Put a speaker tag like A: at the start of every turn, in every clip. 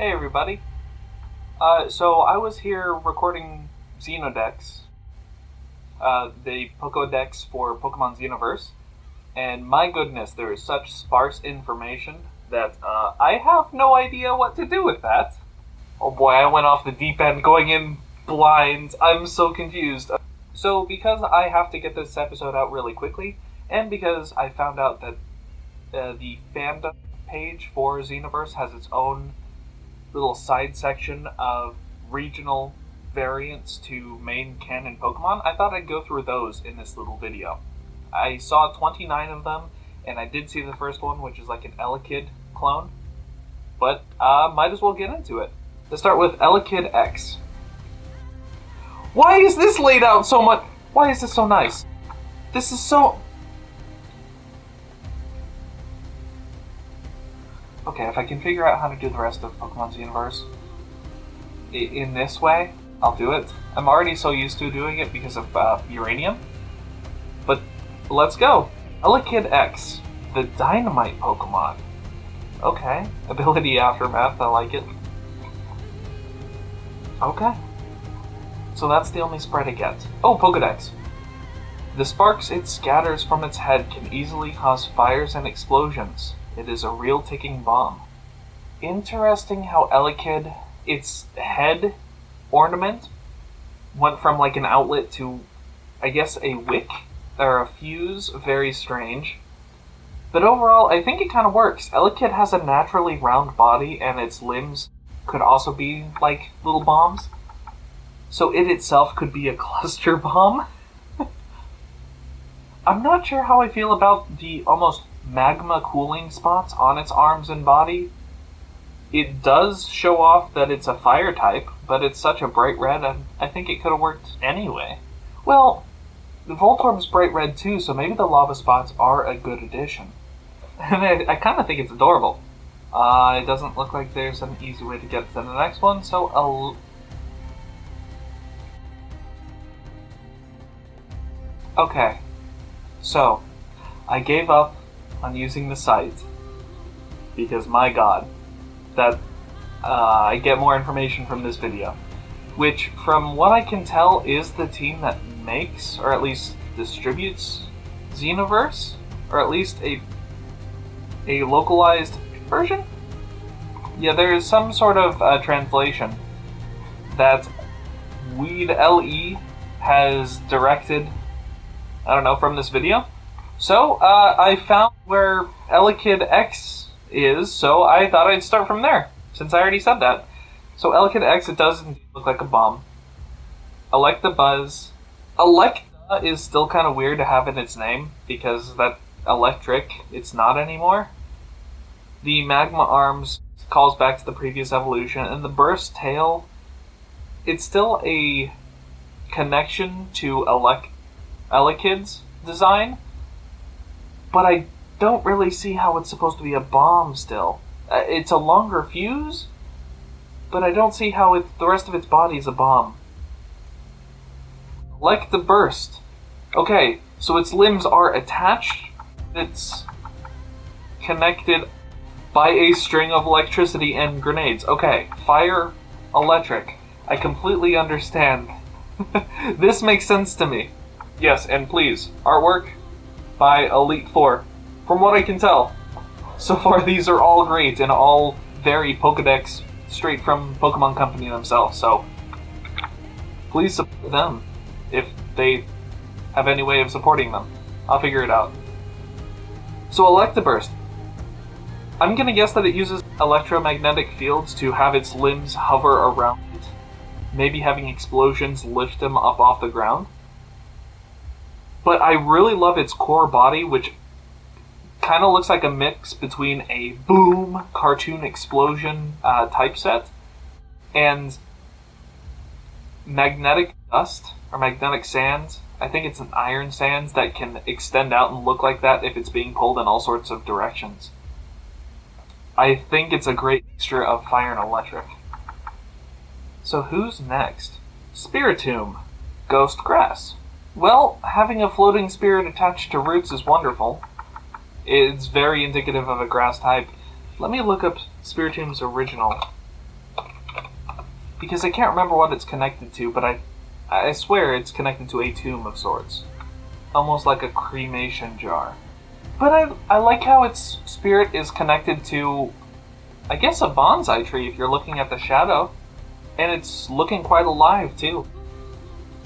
A: Hey everybody. So I was here recording Xenodex, the Pokedex for Pokemon Xenoverse, and my goodness, there is such sparse information that I have no idea what to do with that. Oh boy, I went off the deep end going in blind. I'm so confused. So because I have to get this episode out really quickly, and because I found out that the fandom page for Xenoverse has its own little side section of regional variants to main canon Pokemon, I thought I'd go through those in this little video. I saw 29 of them, and I did see the first one, which is like an Elekid clone, but might as well get into it. Let's start with Elekid X. Why is this laid out so much? Why is this so nice? This is so... Okay, if I can figure out how to do the rest of Pokemon's universe in this way, I'll do it. I'm already so used to doing it because of Uranium. But let's go. Elekid X, the Dynamite Pokemon. Okay, ability Aftermath, I like it. Okay. So that's the only spread it gets. Oh, Pokedex. The sparks it scatters from its head can easily cause fires and explosions. It is a real ticking bomb. Interesting how Elekid, its head ornament, went from like an outlet to, I guess, a wick or a fuse. Very strange. But overall, I think it kind of works. Elekid has a naturally round body, and its limbs could also be like little bombs. So it itself could be a cluster bomb. I'm not sure how I feel about the almost magma cooling spots on its arms and body. It does show off that it's a fire type, but it's such a bright red, and I think it could have worked anyway. Well, the Voltorb's bright red too, so maybe the lava spots are a good addition. And I kind of think it's adorable. It doesn't look like there's an easy way to get to the next one, so okay, so I gave up on using the site because, my god, that I get more information from this video, which from what I can tell is the team that makes, or at least distributes, Xenoverse, or at least a localized version? Yeah, there is some sort of translation that WeedLE has directed, I don't know, from this video. So, I found where Elekid X is, so I thought I'd start from there, since I already said that. So Elekid X, it does indeed look like a bomb. Electabuzz. Electa is still kind of weird to have in its name, because that electric, it's not anymore. The Magma Arms calls back to the previous evolution, and the Burst Tail, it's still a connection to Elekid's design, but I don't really see how it's supposed to be a bomb still. It's a longer fuse, but I don't see how the rest of its body is a bomb. Like the Burst. Okay, so its limbs are attached. It's connected by a string of electricity and grenades. Okay, fire, electric. I completely understand. This makes sense to me. Yes, and please, artwork by Elite 4. From what I can tell, so far these are all great and all very Pokedex, straight from Pokemon Company themselves, so please support them if they have any way of supporting them. I'll figure it out. So Electaburst. I'm gonna guess that it uses electromagnetic fields to have its limbs hover around it, maybe having explosions lift them up off the ground. But I really love its core body, which kind of looks like a mix between a boom cartoon explosion typeset and magnetic dust or magnetic sands. I think it's an iron sands that can extend out and look like that if it's being pulled in all sorts of directions. I think it's a great mixture of fire and electric. So who's next? Spiritomb. Ghost Grass. Well, having a floating spirit attached to roots is wonderful. It's very indicative of a grass type. Let me look up Spiritomb's original because I can't remember what it's connected to, but I swear it's connected to a tomb of sorts. Almost like a cremation jar. But I like how its spirit is connected to, I guess, a bonsai tree if you're looking at the shadow. And it's looking quite alive, too.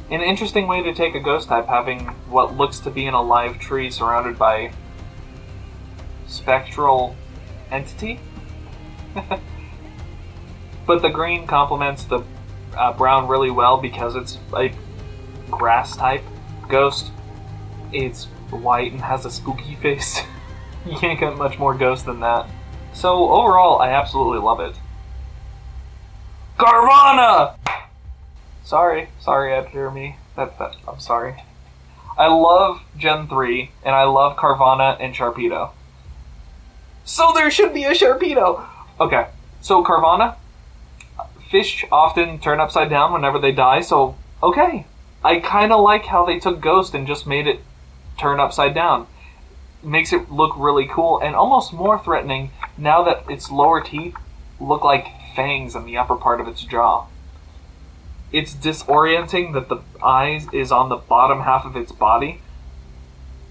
A: An interesting way to take a ghost type, having what looks to be an alive tree surrounded by spectral entity. But the green complements the brown really well because it's a grass type ghost. It's white and has a spooky face. You can't get much more ghost than that. So overall, I absolutely love it. CARVANHA! Sorry, editor me. I'm sorry. I love Gen 3, and I love CARVANHA and SHARPEDO. So there should be a SHARPEDO! Okay, so CARVANHA, fish often turn upside down whenever they die, so okay. I kind of like how they took Ghost and just made it turn upside down. Makes it look really cool and almost more threatening now that its lower teeth look like fangs in the upper part of its jaw. It's disorienting that the eyes is on the bottom half of its body,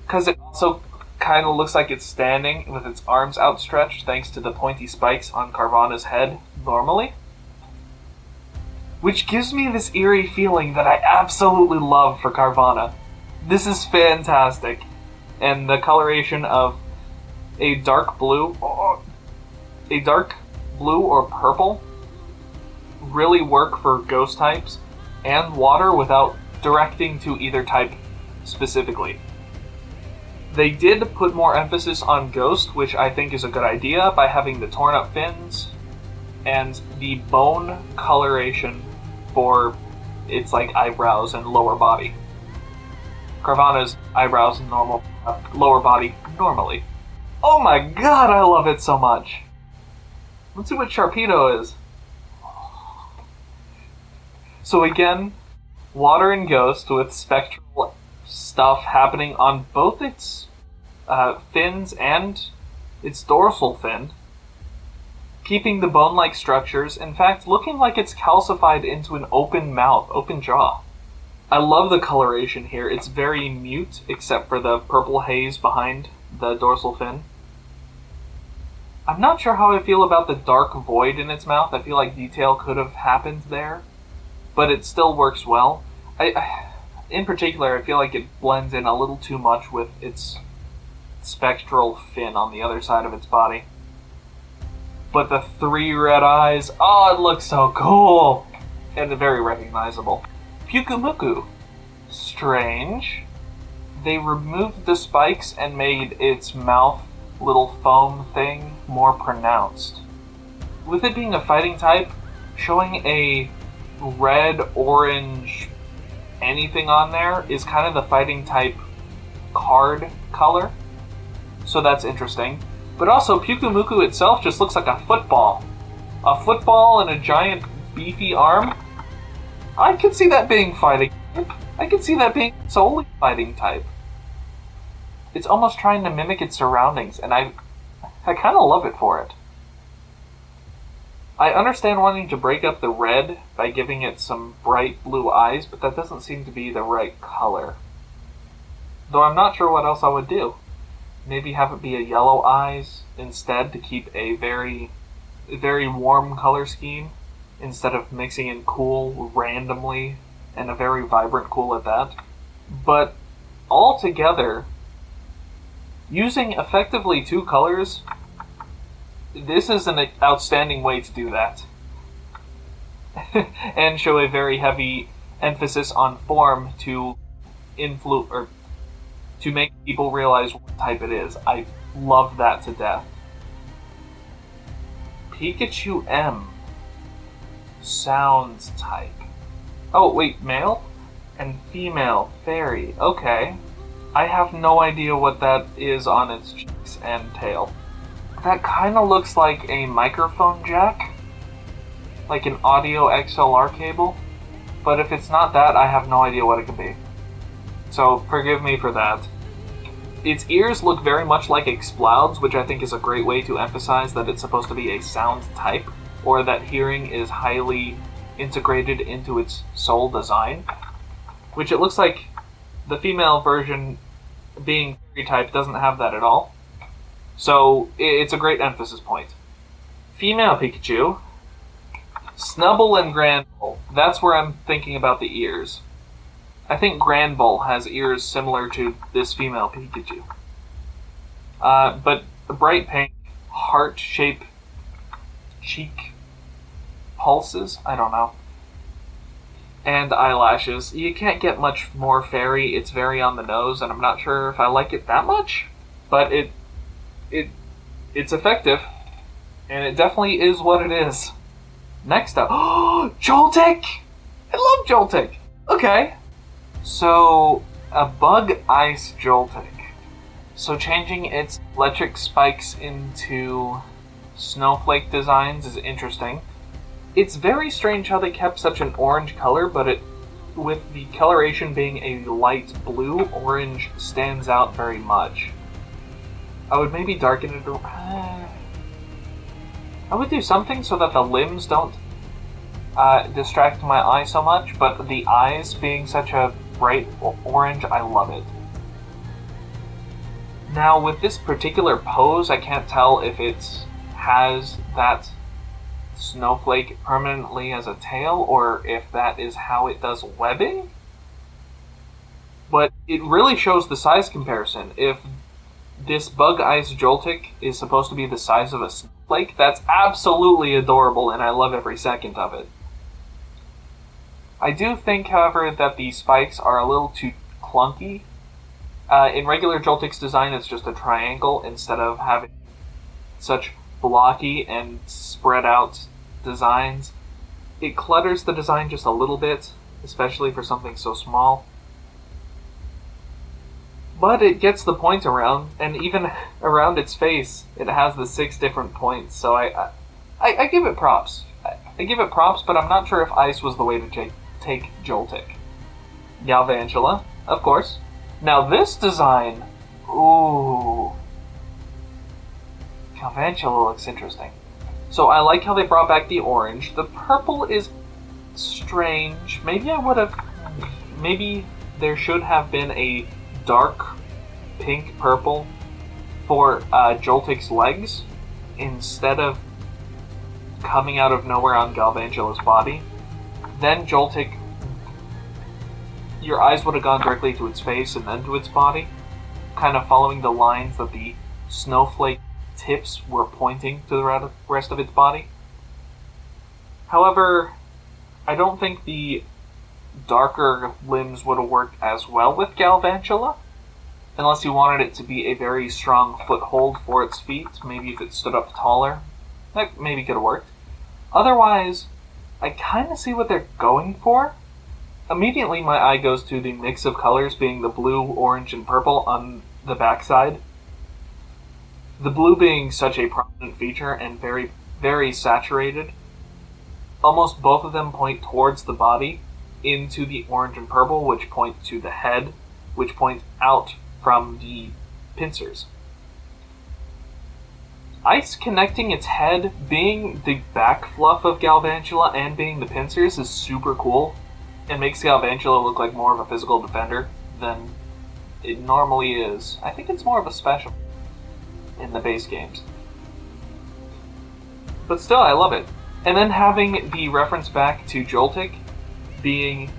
A: because it also kind of looks like it's standing with its arms outstretched thanks to the pointy spikes on CARVANHA's head normally. Which gives me this eerie feeling that I absolutely love for CARVANHA. This is fantastic. And the coloration of a dark blue or purple really work for ghost types and water without directing to either type specifically. They did put more emphasis on ghost, which I think is a good idea, by having the torn up fins and the bone coloration for its like eyebrows and lower body. CARVANHA's eyebrows and lower body normally. Oh my god, I love it so much! Let's see what SHARPEDO is. So again, water and ghost with spectral stuff happening on both its fins and its dorsal fin, keeping the bone-like structures, in fact, looking like it's calcified into an open mouth, open jaw. I love the coloration here. It's very mute, except for the purple haze behind the dorsal fin. I'm not sure how I feel about the dark void in its mouth. I feel like detail could have happened there, but it still works well. In particular, I feel like it blends in a little too much with its spectral fin on the other side of its body. But the 3 red eyes, oh, it looks so cool! And very recognizable. PYUKUMUKU. Strange. They removed the spikes and made its mouth little foam thing more pronounced. With it being a fighting type, showing a red, orange, anything on there is kind of the fighting type card color. So that's interesting. But also, PYUKUMUKU itself just looks like a football. A football and a giant beefy arm. I could see that being fighting type. I could see that being solely fighting type. It's almost trying to mimic its surroundings, and I kind of love it for it. I understand wanting to break up the red by giving it some bright blue eyes, but that doesn't seem to be the right color. Though I'm not sure what else I would do. Maybe have it be a yellow eyes instead to keep a very warm color scheme instead of mixing in cool randomly and a very vibrant cool at that. But altogether, using effectively 2 colors, this is an outstanding way to do that. And show a very heavy emphasis on form to to make people realize what type it is. I love that to death. Pikachu M. Sounds type. Oh, wait, male? And female, fairy. Okay. I have no idea what that is on its cheeks and tail. That kind of looks like a microphone jack. Like an audio XLR cable. But if it's not that, I have no idea what it could be. So, forgive me for that. Its ears look very much like Exploud's, which I think is a great way to emphasize that it's supposed to be a sound type, or that hearing is highly integrated into its sole design, which it looks like the female version, being fairy type, doesn't have that at all. So it's a great emphasis point. Female Pikachu, Snubbull and Granbull. That's where I'm thinking about the ears. I think Granbull has ears similar to this female Pikachu. But the bright pink, heart-shaped cheek pulses, I don't know, and eyelashes. You can't get much more fairy. It's very on the nose, and I'm not sure if I like it that much, but it's effective, and it definitely is what it is. Next up, Joltik! I love Joltik! Okay, so a bug ice Joltik. So changing its electric spikes into snowflake designs is interesting. It's very strange how they kept such an orange color, but with the coloration being a light blue, orange stands out very much. I would maybe darken it. I would do something so that the limbs don't distract my eye so much, but the eyes being such a bright orange, I love it. Now, with this particular pose, I can't tell if it has that snowflake permanently as a tail, or if that is how it does webbing. But it really shows the size comparison. If this Bug Ice Joltik is supposed to be the size of a snowflake, that's absolutely adorable, and I love every second of it. I do think, however, that the spikes are a little too clunky. In regular Joltik's design, it's just a triangle instead of having such blocky and spread out designs. It clutters the design just a little bit, especially for something so small. But it gets the point around, and even around its face, it has the 6 different points, so I give it props. I give it props, but I'm not sure if ice was the way to take Joltik. Galvantula, of course. Now this design, ooh. Galvantula looks interesting. So I like how they brought back the orange. The purple is strange. Maybe there should have been a dark pink purple for Joltik's legs instead of coming out of nowhere on Galvantula's body. Then Joltik, your eyes would have gone directly to its face and then to its body, kind of following the lines that the snowflake tips were pointing to the rest of its body. However, I don't think the darker limbs would have worked as well with Galvantula, unless you wanted it to be a very strong foothold for its feet. Maybe if it stood up taller, that maybe could have worked. Otherwise, I kind of see what they're going for. Immediately my eye goes to the mix of colors being the blue, orange, and purple on the backside. The blue being such a prominent feature and very, very saturated. Almost both of them point towards the body, into the orange and purple, which point to the head, which point out from the pincers. Ice connecting its head, being the back fluff of Galvantula and being the pincers, is super cool. It makes Galvantula look like more of a physical defender than it normally is. I think it's more of a special in the base games. But still, I love it. And then having the reference back to Joltik being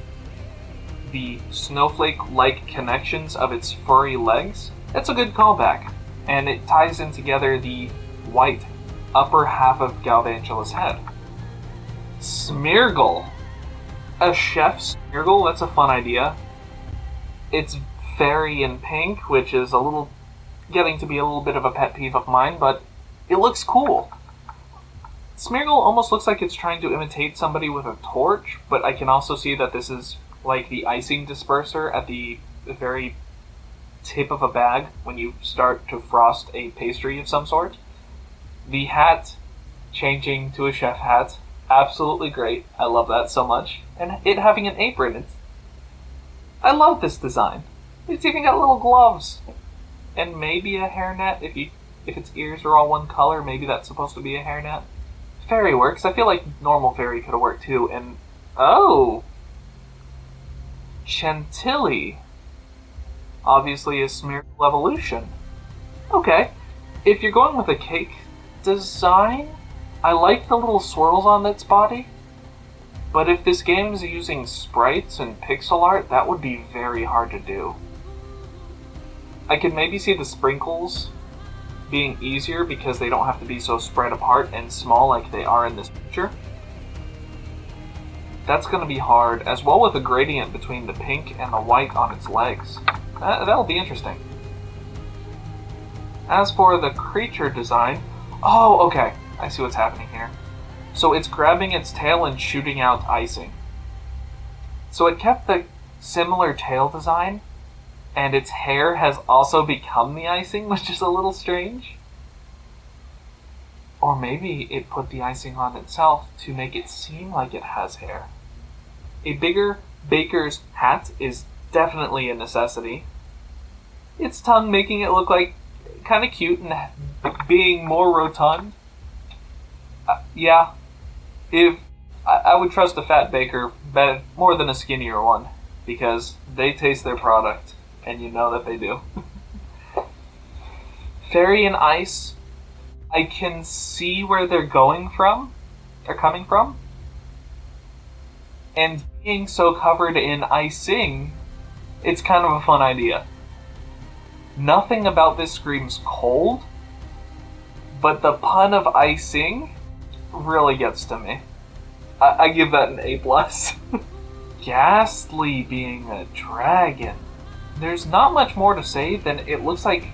A: the snowflake-like connections of its furry legs, that's a good callback. And it ties in together the white upper half of Galvantula's head. Smeargle. A chef Smeargle, that's a fun idea. It's fairy in pink, which is getting to be a little bit of a pet peeve of mine, but it looks cool. Smeargle almost looks like it's trying to imitate somebody with a torch, but I can also see that this is like the icing disperser at the very tip of a bag when you start to frost a pastry of some sort. The hat changing to a chef hat, absolutely great. I love that so much. And it having an apron, I love this design. It's even got little gloves. And maybe a hairnet, if its ears are all one color, maybe that's supposed to be a hairnet. Fairy works. I feel like normal fairy could have worked too, and Oh! Chantilly. Obviously a SMEARGLE evolution. Okay. If you're going with a cake design, I like the little swirls on its body. But if this game is using sprites and pixel art, that would be very hard to do. I could maybe see the sprinkles being easier because they don't have to be so spread apart and small like they are in this picture. That's going to be hard, as well with the gradient between the pink and the white on its legs. That'll be interesting. As for the creature design... Oh, okay. I see what's happening here. So it's grabbing its tail and shooting out icing. So it kept the similar tail design, and its hair has also become the icing, which is a little strange. Or maybe it put the icing on itself to make it seem like it has hair. A bigger baker's hat is definitely a necessity. Its tongue making it look like kind of cute and being more rotund. Yeah, if I would trust a fat baker more than a skinnier one, because they taste their product, and you know that they do. Fairy and ice, I can see where they're coming from. And being so covered in icing, it's kind of a fun idea. Nothing about this screams cold, but the pun of icing really gets to me. I give that an A+. Gastly being a dragon. There's not much more to say than it looks like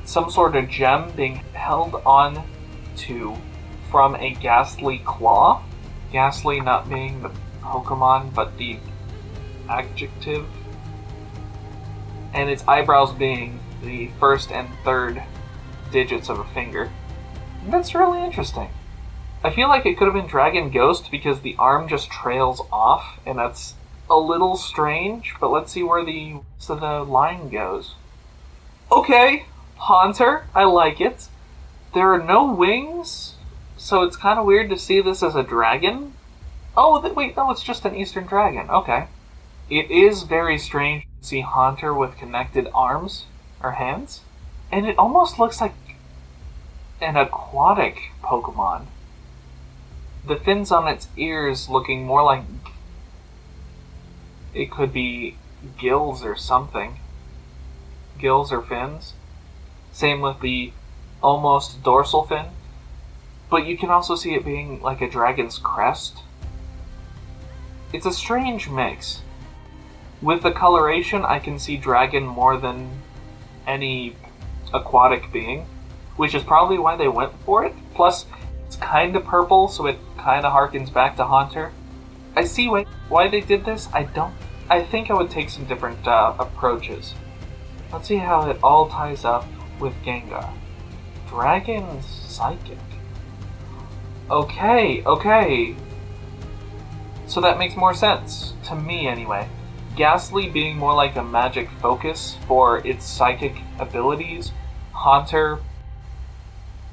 A: some sort of gem being held on to from a ghastly claw. Ghastly not being the Pokemon, but the adjective. And its eyebrows being the first and third digits of a finger. That's really interesting. I feel like it could have been Dragon Ghost because the arm just trails off, and that's a little strange, but let's see where the rest of the line goes. Okay, Haunter, I like it. There are no wings, so it's kind of weird to see this as a dragon. Oh, wait, no, it's just an Eastern dragon. Okay. It is very strange to see Haunter with connected arms, or hands, and it almost looks like an aquatic Pokemon. The fins on its ears looking more like it could be gills or something. Gills or fins. Same with the almost dorsal fin. But you can also see it being like a dragon's crest. It's a strange mix. With the coloration, I can see dragon more than any aquatic being, which is probably why they went for it. Plus, it's kind of purple, so it kind of harkens back to Haunter. I see why they did this. I think I would take some different approaches. Let's see how it all ties up with Gengar. Dragon Psychic. Okay. So that makes more sense, to me anyway. Gastly being more like a magic focus for its psychic abilities. Haunter,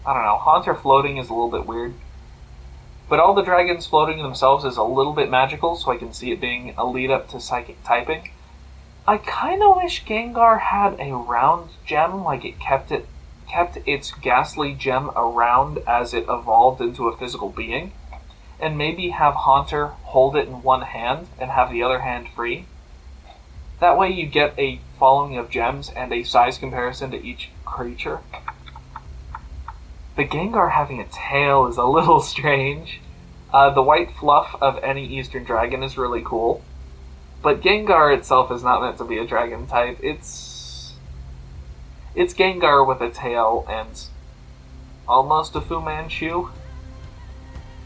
A: I don't know, Haunter floating is a little bit weird. But all the dragons floating themselves is a little bit magical, so I can see it being a lead up to psychic typing. I kind of wish Gengar had a round gem, like it kept its Gastly gem around as it evolved into a physical being. And maybe have Haunter hold it in one hand and have the other hand free. That way you get a following of gems and a size comparison to each creature. The Gengar having a tail is a little strange. The white fluff of any Eastern dragon is really cool. But Gengar itself is not meant to be a dragon type. It's Gengar with a tail and almost a Fu Manchu.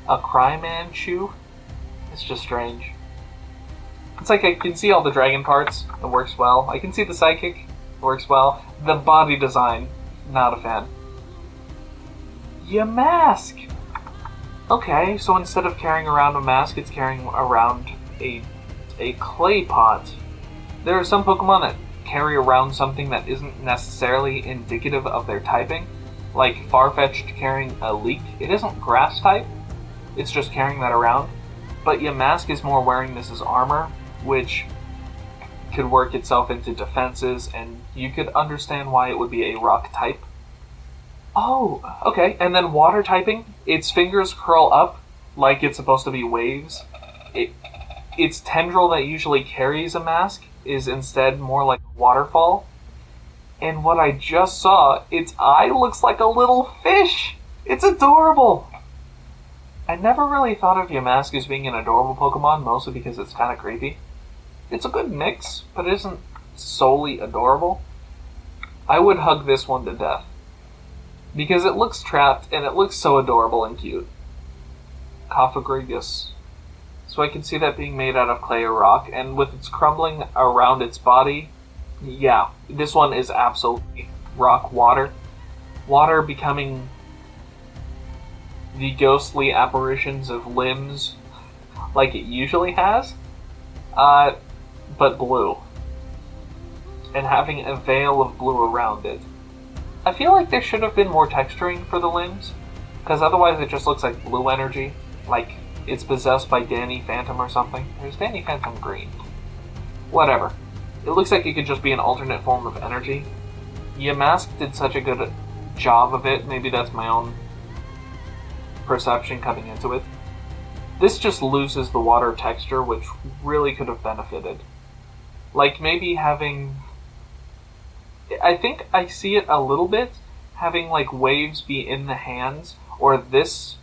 A: A Crymanchu? It's just strange. It's like I can see all the dragon parts, it works well. I can see the psychic, it works well. The body design, not a fan. YAMASK! Okay, so instead of carrying around a mask, it's carrying around a clay pot. There are some Pokemon that carry around something that isn't necessarily indicative of their typing, like Farfetch'd carrying a leek. It isn't grass type, it's just carrying that around. but Yamask is more wearing this as armor, which could work itself into defenses, and you could understand why it would be a rock type. Oh, okay. And then water typing, its fingers curl up like it's supposed to be waves. Its tendril that usually carries a mask is instead more like a waterfall. And what I just saw, its eye looks like a little fish. It's adorable. I never really thought of Yamask as being an adorable Pokemon, mostly because it's kind of creepy. It's a good mix, but it isn't solely adorable. I would hug this one to death. Because it looks trapped, and it looks so adorable and cute. COFAGRIGUS. So I can see that being made out of clay or rock, and with its crumbling around its body, yeah, this one is absolutely rock water. Water becoming the ghostly apparitions of limbs like it usually has, but blue. And having a veil of blue around it. I feel like there should have been more texturing for the limbs, because otherwise it just looks like blue energy, like it's possessed by Danny Phantom or something. There's Danny Phantom green. Whatever. It looks like it could just be an alternate form of energy. Yamask did such a good job of it, maybe that's my own perception coming into it. This just loses the water texture, which really could have benefited. Like maybe having... I think I see it a little bit, having like waves be in the hands, or this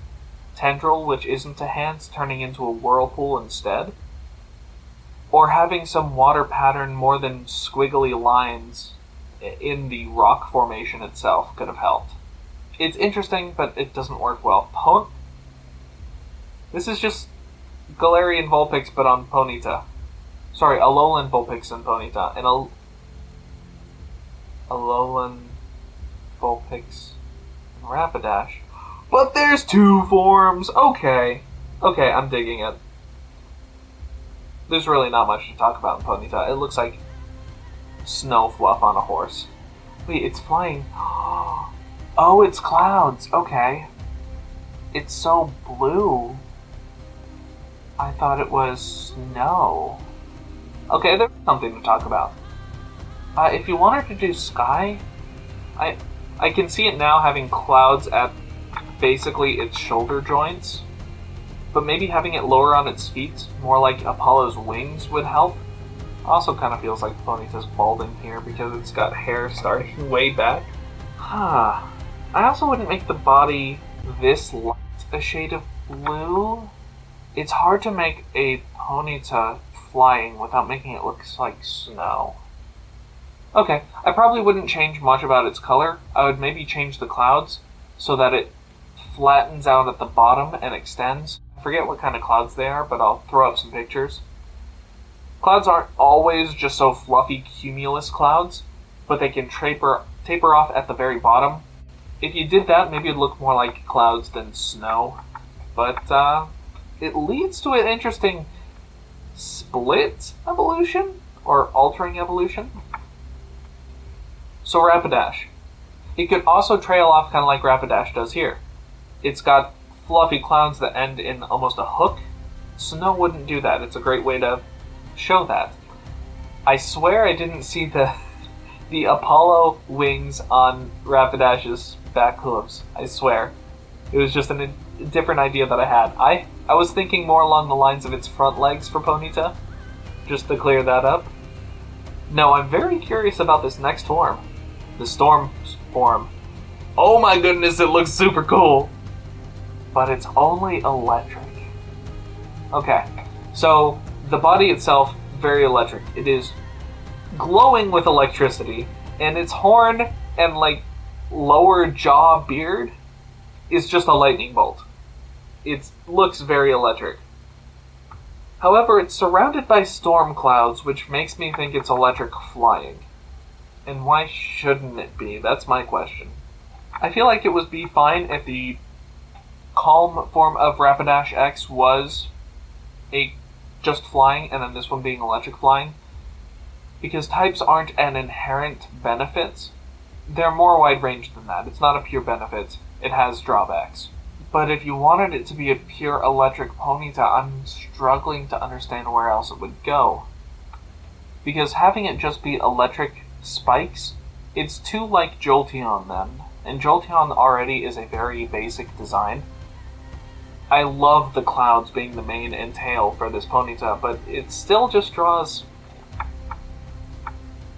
A: tendril, which isn't a hand, turning into a whirlpool instead. Or having some water pattern more than squiggly lines in the rock formation itself could have helped. It's interesting, but it doesn't work well. This is just Galarian Vulpix, but on Ponyta. Sorry, Alolan Vulpix and Ponyta. And Alolan Vulpix and Rapidash. But there's two forms! Okay. Okay, I'm digging it. There's really not much to talk about in Ponyta. It looks like snow fluff on a horse. Wait, it's flying. Oh, it's clouds. Okay. It's so blue. I thought it was snow. Okay, there's something to talk about. If you wanted to do sky, I can see it now having clouds at basically its shoulder joints, but maybe having it lower on its feet, more like Apollo's wings, would help. Also kind of feels like Ponyta's balding here because it's got hair starting way back. I also wouldn't make the body this light a shade of blue. It's hard to make a Ponyta flying without making it look like snow. Okay, I probably wouldn't change much about its color. I would maybe change the clouds so that it flattens out at the bottom and extends. I forget what kind of clouds they are, but I'll throw up some pictures. Clouds aren't always just so fluffy cumulus clouds, but they can taper off at the very bottom. If you did that, maybe it'd look more like clouds than snow. But it leads to an interesting split evolution, or altering evolution. So Rapidash. It could also trail off kind of like Rapidash does here. It's got fluffy clouds that end in almost a hook. Snow wouldn't do that. It's a great way to show that. I swear I didn't see the Apollo wings on Rapidash's back hooves. I swear. It was just a different idea that I had. I was thinking more along the lines of its front legs for Ponyta, just to clear that up. No, I'm very curious about this next form. The Storm form. Oh my goodness, it looks super cool! But it's only electric. Okay, so the body itself, very electric. It is glowing with electricity, and its horn and like lower jaw beard is just a lightning bolt. It looks very electric. However, it's surrounded by storm clouds, which makes me think it's electric flying. And why shouldn't it be? That's my question. I feel like it would be fine if the calm form of Rapidash X was just flying, and then this one being electric flying. Because types aren't an inherent benefit. They're more wide range than that. It's not a pure benefit. It has drawbacks. But if you wanted it to be a pure electric Ponyta, I'm struggling to understand where else it would go. Because having it just be electric spikes, it's too like Jolteon then. And Jolteon already is a very basic design. I love the clouds being the mane and tail for this Ponyta, but it still just draws...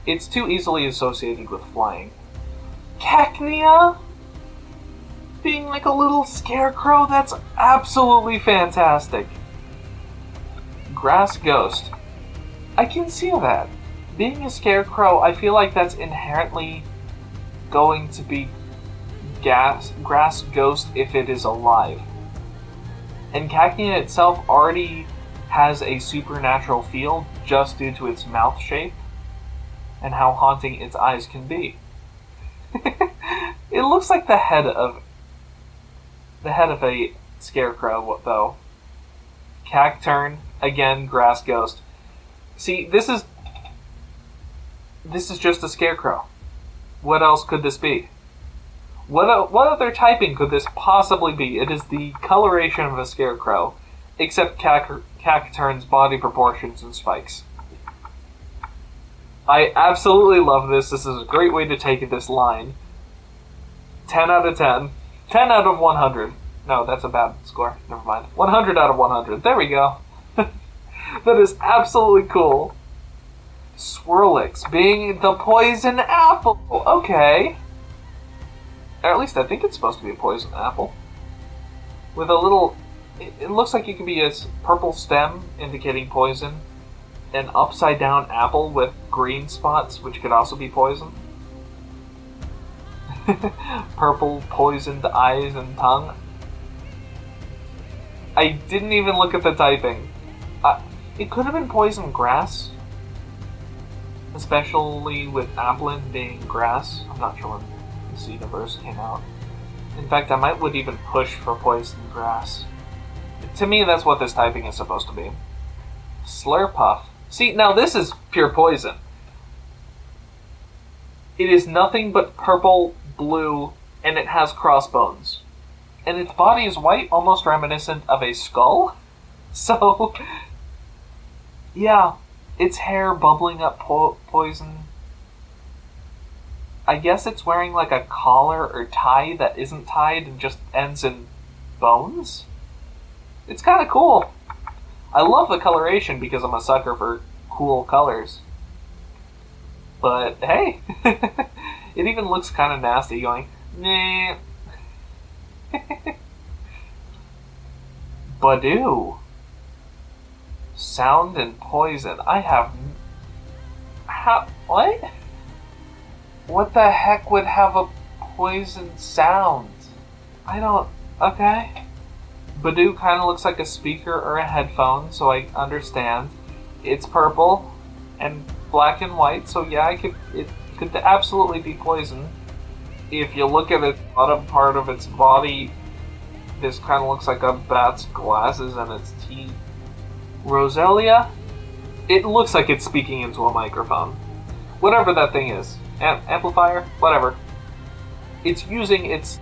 A: It's too easily associated with flying. CACNER? Being like a little scarecrow? That's absolutely fantastic. Grass Ghost. I can see that. Being a scarecrow, I feel like that's inherently going to be Grass Ghost if it is alive. And CACNER itself already has a supernatural feel just due to its mouth shape and how haunting its eyes can be. It looks like the head of a scarecrow, though. CACTURNE, again, Grass Ghost. See, this is just a scarecrow. What else could this be? What other typing could this possibly be? It is the coloration of a scarecrow, except CACTURNE's body proportions and spikes. I absolutely love this. This is a great way to take this line. 10 out of 10. 10 out of 100. No, that's a bad score. Never mind. 100 out of 100. There we go. That is absolutely cool. SWIRLIX being the poison apple. Okay. Or at least I think it's supposed to be a poison apple. With a little... It looks like it could be a purple stem indicating poison. An upside down apple with green spots, which could also be poison. Purple poisoned eyes and tongue. I didn't even look at the typing. It could have been poison grass. Especially with Applin being grass. I'm not sure when the Xenoverse came out. In fact, I would even push for poison grass. To me, that's what this typing is supposed to be. SLURPUFF. See, now this is pure poison. It is nothing but purple, blue, and it has crossbones. And its body is white, almost reminiscent of a skull. So, yeah, its hair bubbling up poison. I guess it's wearing like a collar or tie that isn't tied and just ends in bones? It's kind of cool. I love the coloration because I'm a sucker for cool colors. But hey, it even looks kind of nasty going, nah. BUDEW. Sound and poison. I have... What? What the heck would have a poison sound? I don't... Okay. BUDEW kind of looks like a speaker or a headphone, so I understand. It's purple and black and white, so yeah, it could absolutely be poison. If you look at its bottom part of its body, this kind of looks like a bat's glasses and its teeth. ROSELIA? It looks like it's speaking into a microphone. Whatever that thing is. Amplifier? Whatever. It's using its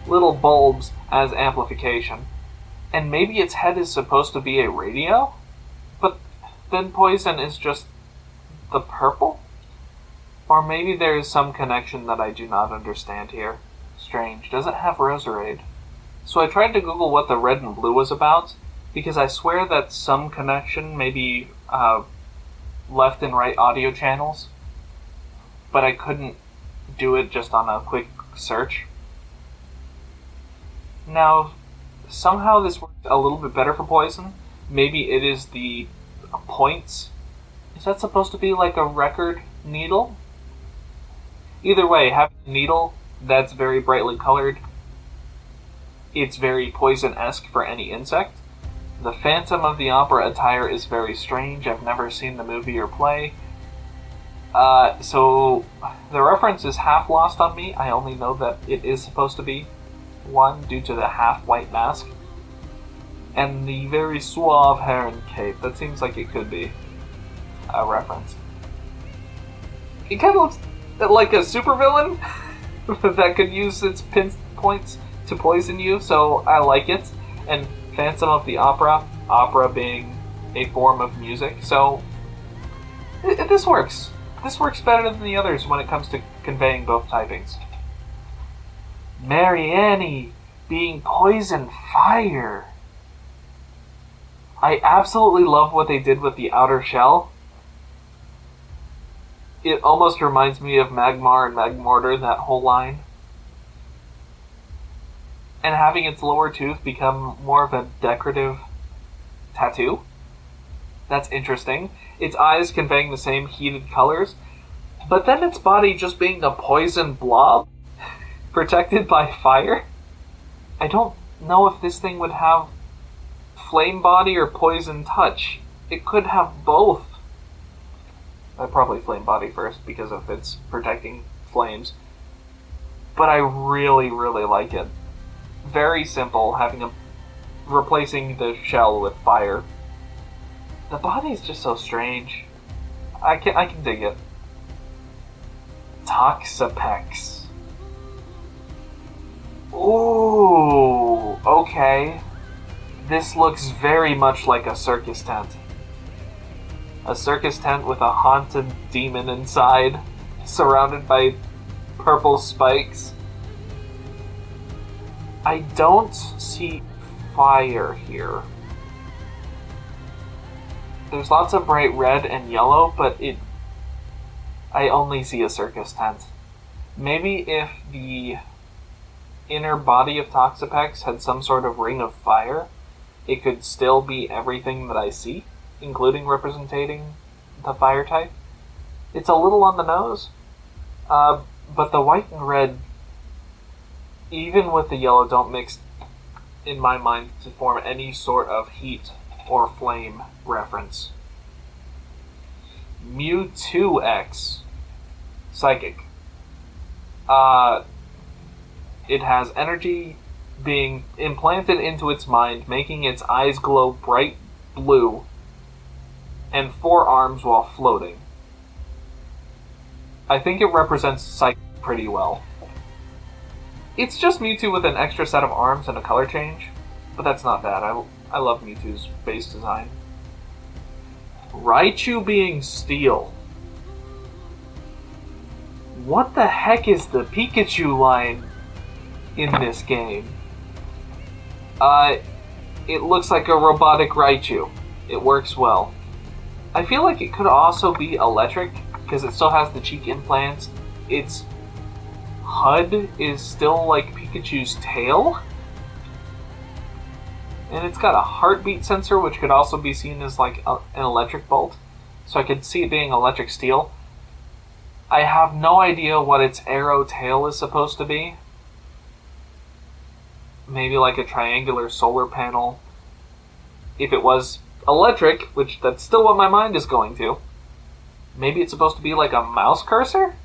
A: little bulbs as amplification. And maybe its head is supposed to be a radio? But then poison is just the purple? Or maybe there is some connection that I do not understand here. Strange. Does it have ROSERADE? So I tried to Google what the red and blue was about, because I swear that some connection, maybe left and right audio channels, but I couldn't do it just on a quick search. Now, somehow this worked a little bit better for poison. Maybe it is the points. Is that supposed to be like a record needle? Either way, having a needle that's very brightly colored, it's very poison-esque for any insect. The Phantom of the Opera attire is very strange. I've never seen the movie or play. So the reference is half lost on me. I only know that it is supposed to be one due to the half-white mask. And the very suave hair and cape. That seems like it could be a reference. It kind of looks like a supervillain that could use its pinpoints to poison you, so I like it. And Phantom of the Opera being a form of music, so this works. This works better than the others when it comes to conveying both typings. Marianne being poison fire. I absolutely love what they did with the outer shell. It almost reminds me of Magmar and Magmortar, that whole line. And having its lower tooth become more of a decorative tattoo. That's interesting. Its eyes conveying the same heated colors, but then its body just being a poison blob protected by fire. I don't know if this thing would have flame body or poison touch. It could have both. Probably flame body first because of its protecting flames. But I really, really like it. Very simple, replacing the shell with fire. The body is just so strange. I can dig it. TOXAPEX. Ooh, okay. This looks very much like a circus tent. A circus tent with a haunted demon inside, surrounded by purple spikes. I don't see fire here. There's lots of bright red and yellow, but I only see a circus tent. Maybe if the inner body of TOXAPEX had some sort of ring of fire, it could still be everything that I see, including representing the fire type. It's a little on the nose, but the white and red, even with the yellow, don't mix, in my mind, to form any sort of heat or flame reference. Mewtwo-X. Psychic. It has energy being implanted into its mind, making its eyes glow bright blue, and 4 arms while floating. I think it represents Psychic pretty well. It's just Mewtwo with an extra set of arms and a color change, but that's not bad. I love Mewtwo's base design. Raichu being steel. What the heck is the Pikachu line in this game? It looks like a robotic Raichu. It works well. I feel like it could also be electric, because it still has the cheek implants. Its HUD is still like Pikachu's tail. And it's got a heartbeat sensor, which could also be seen as like an electric bolt. So I could see it being electric steel. I have no idea what its arrow tail is supposed to be. Maybe like a triangular solar panel. If it was electric, which that's still what my mind is going to. Maybe it's supposed to be like a mouse cursor?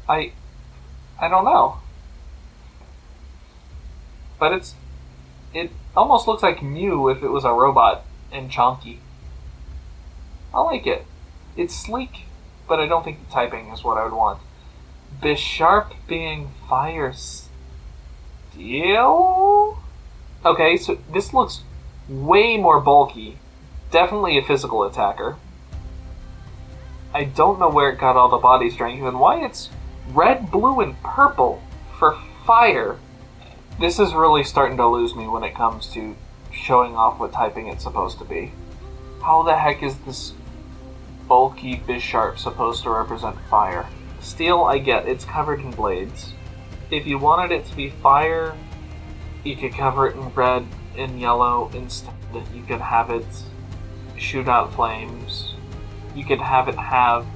A: I don't know. But it almost looks like Mew if it was a robot and chonky. I like it. It's sleek, but I don't think the typing is what I would want. Bisharp being fire steel? Okay, so this looks way more bulky. Definitely a physical attacker. I don't know where it got all the body strength and why it's red, blue, and purple for fire. This is really starting to lose me when it comes to showing off what typing it's supposed to be. How the heck is this bulky Bisharp supposed to represent fire? Steel, I get, it's covered in blades. If you wanted it to be fire, you could cover it in red and yellow instead. You could have it shoot out flames. You could have it have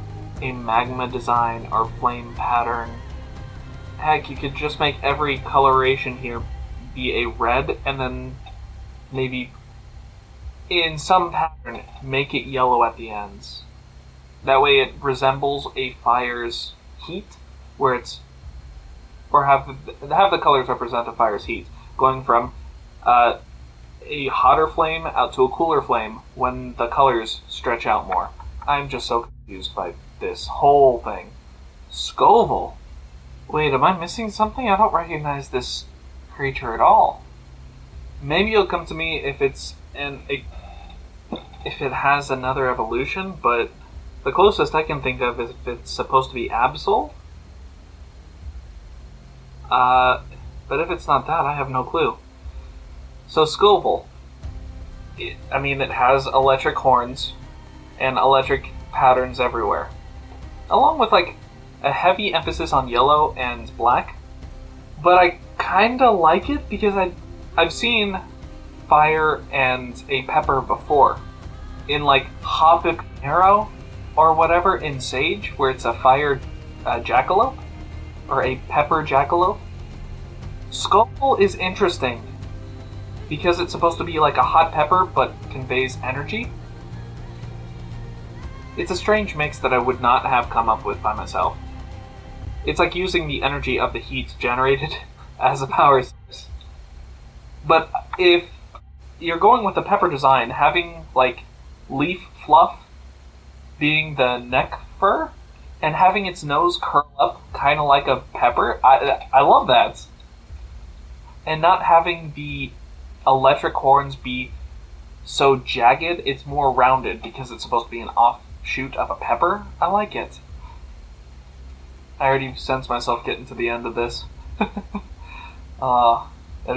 A: a magma design or flame pattern. Heck, you could just make every coloration here be a red, and then maybe in some pattern make it yellow at the ends. That way it resembles a fire's heat, where it's, or have the colors represent a fire's heat, going from a hotter flame out to a cooler flame when the colors stretch out more. I'm just so confused by this whole thing. SCOVILE. Wait, am I missing something? I don't recognize this creature at all. Maybe it'll come to me if if it has another evolution, but the closest I can think of is if it's supposed to be Absol. But if it's not that, I have no clue. So SCOVILE. It has electric horns and electric patterns everywhere. Along with like a heavy emphasis on yellow and black. But I kinda like it because I've seen fire and a pepper before. In like Habanero or whatever in Sage, where it's a fire jackalope. Or a pepper jackalope. SCOVILE is interesting because it's supposed to be like a hot pepper but conveys energy. It's a strange mix that I would not have come up with by myself. It's like using the energy of the heat generated as a power source. But if you're going with the pepper design, having like leaf fluff being the neck fur and having its nose curl up kind of like a pepper, I love that. And not having the electric horns be so jagged, it's more rounded because it's supposed to be an offshoot of a pepper. I like it. I already sense myself getting to the end of this. And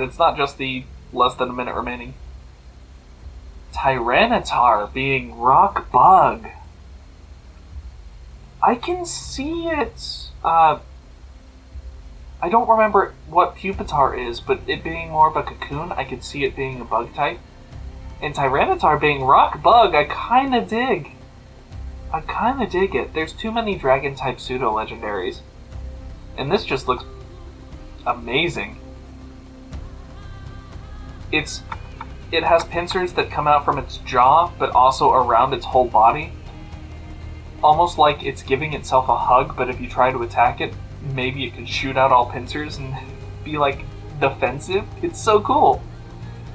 A: it's not just the less than a minute remaining. TYRANITAR being rock bug. I can see it. I don't remember what Pupitar is, but it being more of a cocoon, I could see it being a bug type. And TYRANITAR being rock bug, I kinda dig. I kinda dig it. There's too many dragon type pseudo legendaries. And this just looks amazing. It has pincers that come out from its jaw, but also around its whole body. Almost like it's giving itself a hug, but if you try to attack it, maybe it could shoot out all pincers and be like defensive. It's so cool.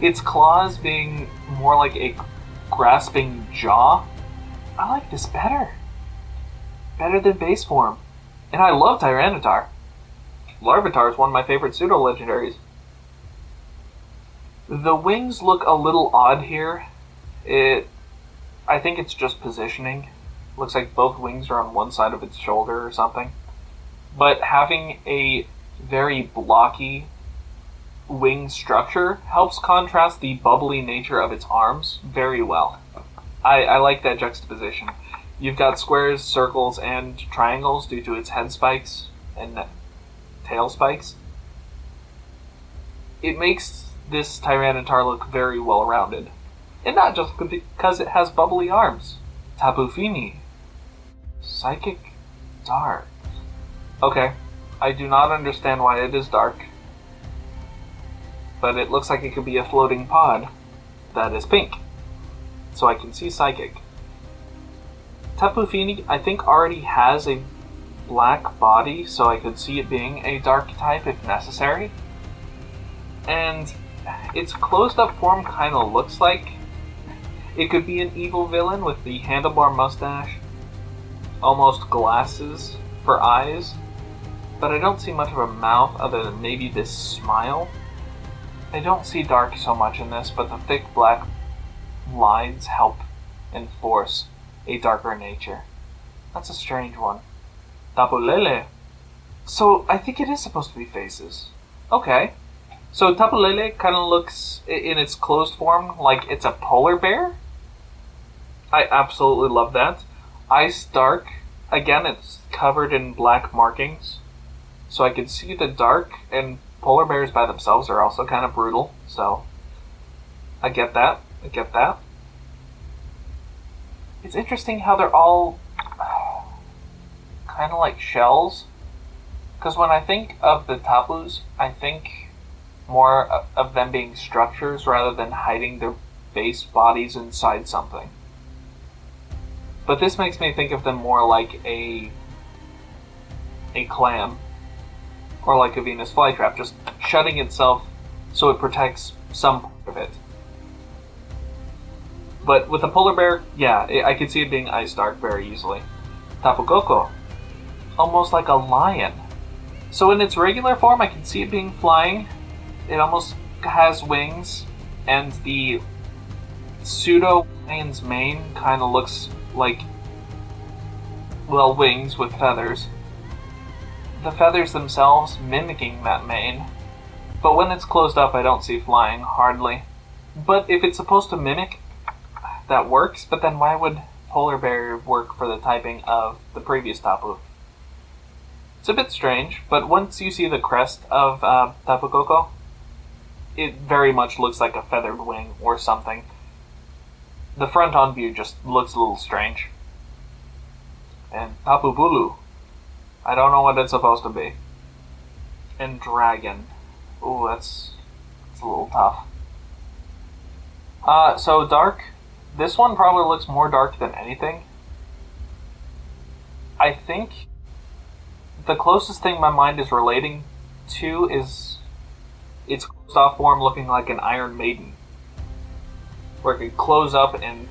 A: Its claws being more like a grasping jaw. I like this better. Better than base form. And I love TYRANITAR. Larvitar is one of my favorite pseudo legendaries. The wings look a little odd here. I think it's just positioning. Looks like both wings are on one side of its shoulder or something. But having a very blocky wing structure helps contrast the bubbly nature of its arms very well. I like that juxtaposition. You've got squares, circles, and triangles due to its head spikes and tail spikes. It makes this TYRANITAR look very well rounded. And not just because it has bubbly arms. Tapu Fini. Psychic Dark. Okay, I do not understand why it is dark. But it looks like it could be a floating pod that is pink. So I can see Psychic. Tapu Fini, I think, already has a black body, so I could see it being a dark type if necessary. And its closed up form kind of looks like it could be an evil villain with the handlebar mustache, almost glasses for eyes, but I don't see much of a mouth other than maybe this smile. I don't see dark so much in this, but the thick black lines help enforce a darker nature. That's a strange one. Tapulele. So I think it is supposed to be faces. Okay. So Tapulele kind of looks, in its closed form, like it's a polar bear. I absolutely love that. Ice Dark. Again, it's covered in black markings. So I can see the dark, and polar bears by themselves are also kind of brutal. So I get that. It's interesting how they're all kind of like shells. Because when I think of the Tapus, I think more of them being structures rather than hiding their base bodies inside something. But this makes me think of them more like a clam, or like a Venus flytrap, just shutting itself so it protects some part of it. But with a polar bear, yeah, I could see it being Ice Dark very easily. Tapu Koko, almost like a lion. So in its regular form, I can see it being flying, It almost has wings, and the pseudo lion's mane kind of looks like, well, wings with feathers. The feathers themselves mimicking that mane. But when it's closed up, I don't see flying, hardly. But if it's supposed to mimic, that works, but then why would polar bear work for the typing of the previous Tapu? It's a bit strange, but once you see the crest of Tapu Koko, it very much looks like a feathered wing or something. The front on view just looks a little strange. And Tapu Bulu, I don't know what it's supposed to be. And Dragon. Ooh, that's a little tough. So dark. This one probably looks more dark than anything. I think the closest thing my mind is relating to is its closed off form looking like an Iron Maiden, where it could close up and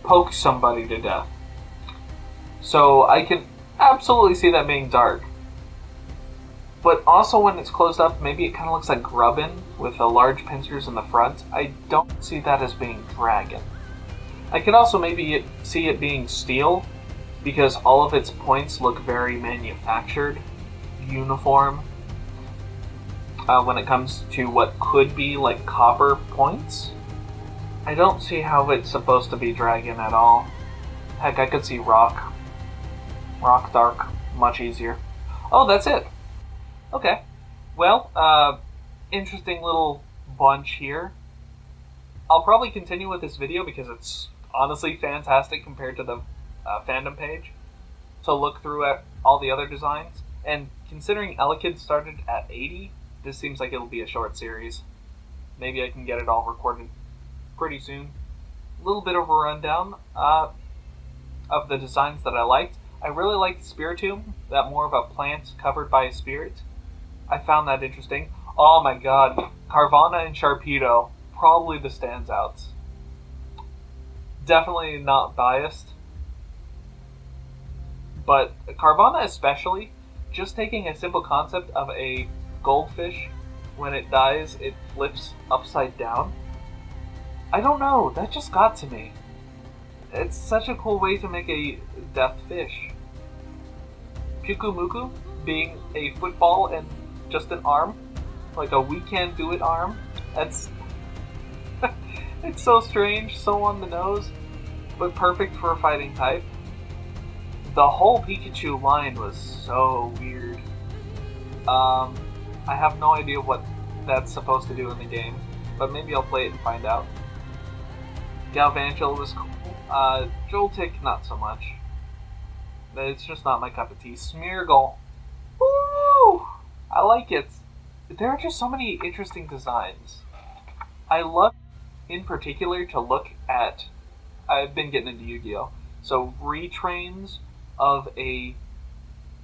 A: poke somebody to death. So I can absolutely see that being dark. But also when it's closed up, maybe it kind of looks like Grubbin with the large pincers in the front. I don't see that as being Dragon. I could also maybe see it being Steel, because all of its points look very manufactured, uniform, when it comes to what could be like copper points. I don't see how it's supposed to be Dragon at all. Heck, I could see Rock. Rock Dark, much easier. Oh, that's it. Okay, well, interesting little bunch here. I'll probably continue with this video because it's honestly fantastic compared to the fandom page to look through at all the other designs. And considering Elekid started at 80, this seems like it'll be a short series. Maybe I can get it all recorded pretty soon. A little bit of a rundown of the designs that I liked. I really liked Spiritomb, that more of a plant covered by a spirit. I found that interesting. Oh my god, CARVANHA and SHARPEDO, probably the standouts. Definitely not biased. But CARVANHA especially, just taking a simple concept of a goldfish, when it dies, it flips upside down. I don't know, that just got to me. It's such a cool way to make a death fish. PYUKUMUKU being a football and just an arm, like a we can't do it arm. That's it's so strange, so on the nose, but perfect for a fighting type. The whole Pikachu line was so weird. I have no idea what that's supposed to do in the game, but maybe I'll play it and find out. Galvantula was cool. Joltik, not so much. It's just not my cup of tea. SMEARGLE. Woo! I like it. There are just so many interesting designs. I love, in particular, to look at... I've been getting into Yu-Gi-Oh! So, retrains of a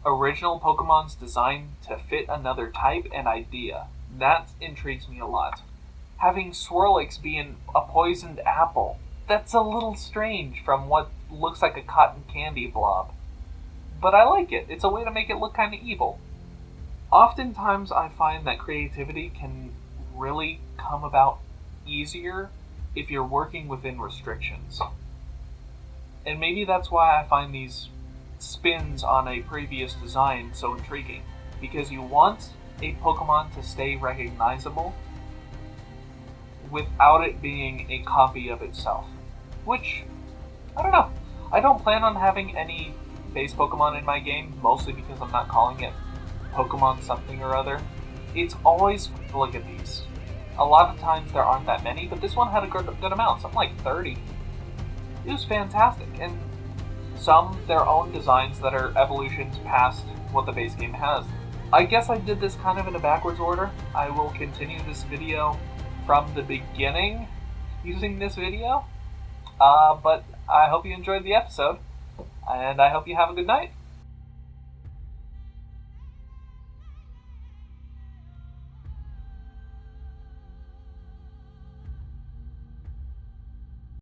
A: original Pokemon's design to fit another type and idea. That intrigues me a lot. Having SWIRLIX being a poisoned apple. That's a little strange from what looks like a cotton candy blob. But I like it. It's a way to make it look kind of evil. Oftentimes I find that creativity can really come about easier if you're working within restrictions. And maybe that's why I find these spins on a previous design so intriguing. Because you want a Pokemon to stay recognizable without it being a copy of itself. Which, I don't know. I don't plan on having any base Pokemon in my game, mostly because I'm not calling it Pokemon something or other. It's always fun to look at these. A lot of times there aren't that many, but this one had a good amount, something like 30. It was fantastic, and some their own designs that are evolutions past what the base game has. I guess I did this kind of in a backwards order. I will continue this video from the beginning using this video, but I hope you enjoyed the episode, and I hope you have a good night.